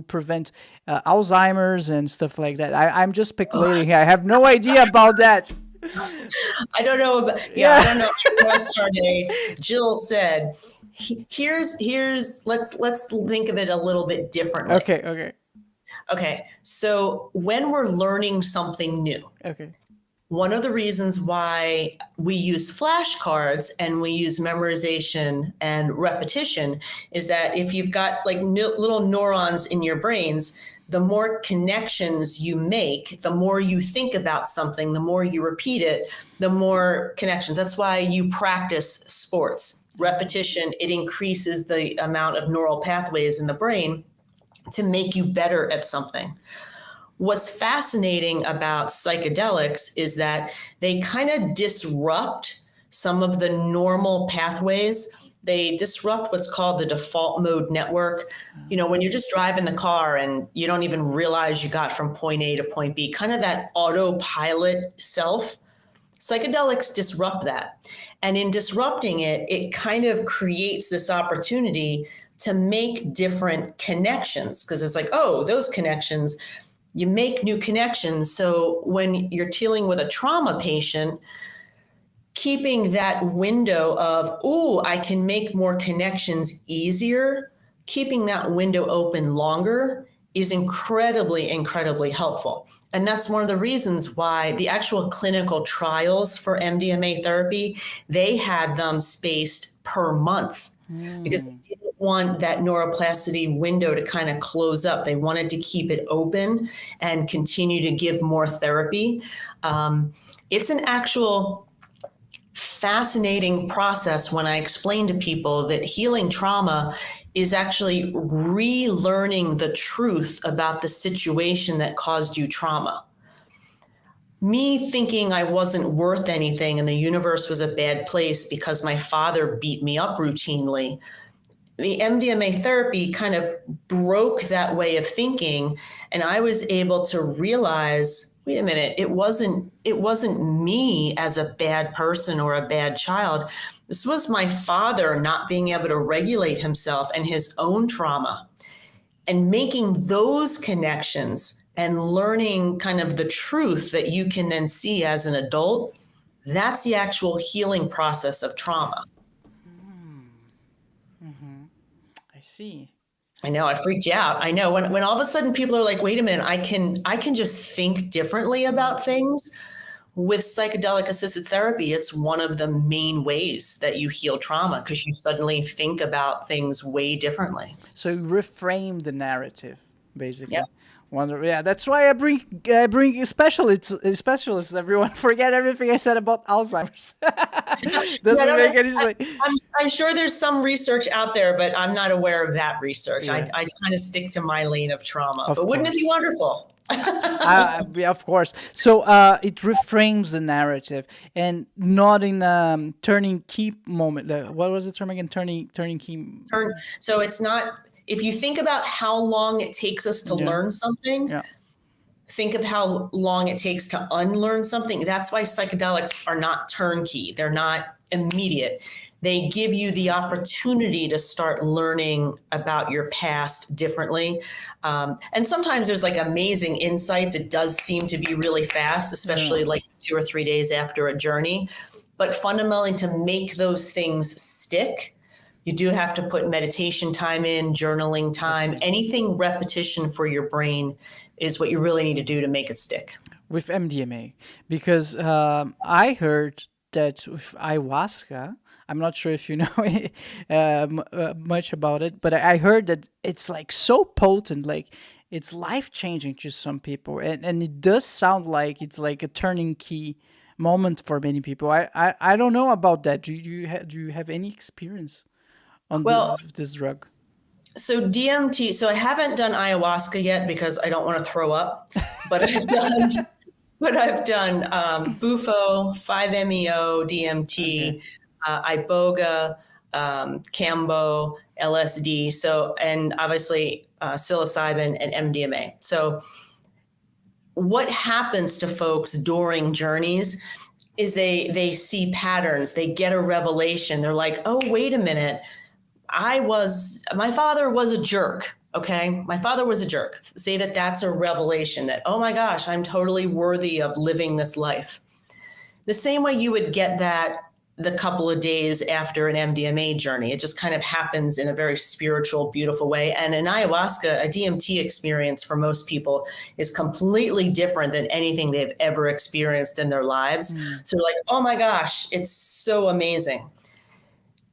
prevent Alzheimer's and stuff like that. I'm just speculating here. I have no idea about that. I don't know about, I don't know. Yesterday, Jill said, let's think of it a little bit differently. Okay. So when we're learning something new, one of the reasons why we use flashcards and we use memorization and repetition is that if you've got like little neurons in your brains, the more connections you make, the more you think about something, the more you repeat it, the more connections. That's why you practice sports. Repetition, it increases the amount of neural pathways in the brain to make you better at something. What's fascinating about psychedelics is that they kind of disrupt some of the normal pathways. They disrupt what's called the default mode network. You know, when you're just driving the car and you don't even realize you got from point A to point B, kind of that autopilot self, psychedelics disrupt that. And in disrupting it, it kind of creates this opportunity to make different connections, because it's like, oh, those connections, you make new connections. So when you're dealing with a trauma patient, keeping that window of, oh, I can make more connections easier, keeping that window open longer is incredibly, incredibly helpful. And that's one of the reasons why the actual clinical trials for MDMA therapy, they had them spaced per month because they didn't want that neuroplasticity window to kind of close up. They wanted to keep it open and continue to give more therapy. It's an actual fascinating process when I explain to people that healing trauma is actually relearning the truth about the situation that caused you trauma. Me thinking I wasn't worth anything and the universe was a bad place because my father beat me up routinely, the MDMA therapy kind of broke that way of thinking, and I was able to realize, wait a minute, it wasn't me as a bad person or a bad child. This was my father not being able to regulate himself and his own trauma. And making those connections and learning kind of the truth that you can then see as an adult, that's the actual healing process of trauma. I see. I know, I freaked you out. I know when all of a sudden people are like, wait a minute, I can just think differently about things. With psychedelic assisted therapy, it's one of the main ways that you heal trauma because you suddenly think about things way differently. So you reframe the narrative, basically. Yeah. Yeah, that's why I bring specialists. Everyone forget everything I said about Alzheimer's. Doesn't make any sense. I'm sure there's some research out there, but I'm not aware of that research. Yeah. I kind of stick to my lane of trauma. But wouldn't it be wonderful? Yeah, of course. So it reframes the narrative, and not in turning key moment. What was the term again? Turning key. So it's not. If you think about how long it takes us to learn something, think of how long it takes to unlearn something. That's why psychedelics are not turnkey. They're not immediate. They give you the opportunity to start learning about your past differently. And sometimes there's like amazing insights. It does seem to be really fast, especially like 2 or 3 days after a journey. But fundamentally, to make those things stick, you do have to put meditation time in, journaling time, anything repetition for your brain is what you really need to do to make it stick. With MDMA, because I heard that with ayahuasca, I'm not sure if you know much about it, but I heard that it's like so potent, like it's life-changing to some people. And it does sound like it's like a turning key moment for many people. I don't know about that. Do you have any experience on this drug? So DMT, so I haven't done ayahuasca yet because I don't want to throw up, but I've done Bufo, 5-MeO, DMT, Iboga, Cambo, LSD, so, and obviously psilocybin and MDMA. So what happens to folks during journeys is they see patterns, they get a revelation. They're like, oh, wait a minute. My father was a jerk. Okay. My father was a jerk. Say that that's a revelation that, oh my gosh, I'm totally worthy of living this life. The same way you would get that the couple of days after an MDMA journey. It just kind of happens in a very spiritual, beautiful way. And in ayahuasca, a DMT experience for most people is completely different than anything they've ever experienced in their lives. So they're like, oh my gosh, it's so amazing.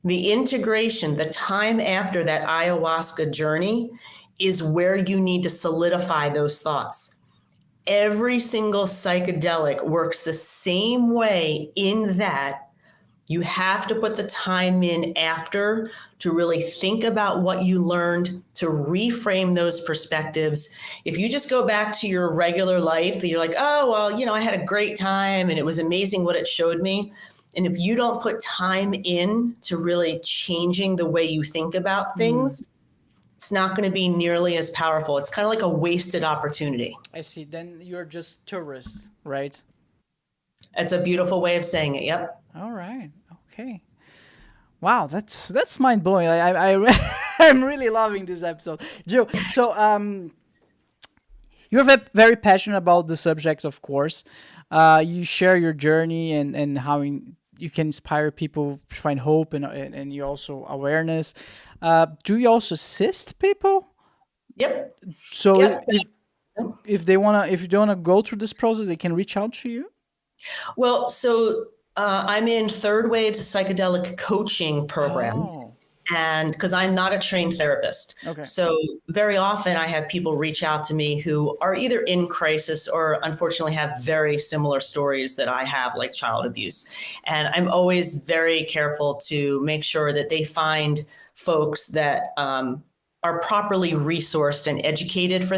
The integration, the time after that ayahuasca journey is where you need to solidify those thoughts. Every single psychedelic works the same way in that you have to put the time in after to really think about what you learned, to reframe those perspectives. If you just go back to your regular life, you're like, oh, well, I had a great time and it was amazing what it showed me. And if you don't put time in to really changing the way you think about things, it's not going to be nearly as powerful. It's kind of like a wasted opportunity. I see. Then you're just tourists, right? It's a beautiful way of saying it. Yep. All right. Okay. Wow, that's mind blowing. I'm really loving this episode, Jill. So you're very passionate about the subject, of course. You share your journey and how you can inspire people to find hope and you also awareness. Do you also assist people? Yep. So if they wanna go through this process, they can reach out to you. Well, so I'm in Third Wave's psychedelic coaching program, and because I'm not a trained therapist. Okay. So very often I have people reach out to me who are either in crisis or unfortunately have very similar stories that I have, like child abuse. And I'm always very careful to make sure that they find folks that are properly resourced and educated for that.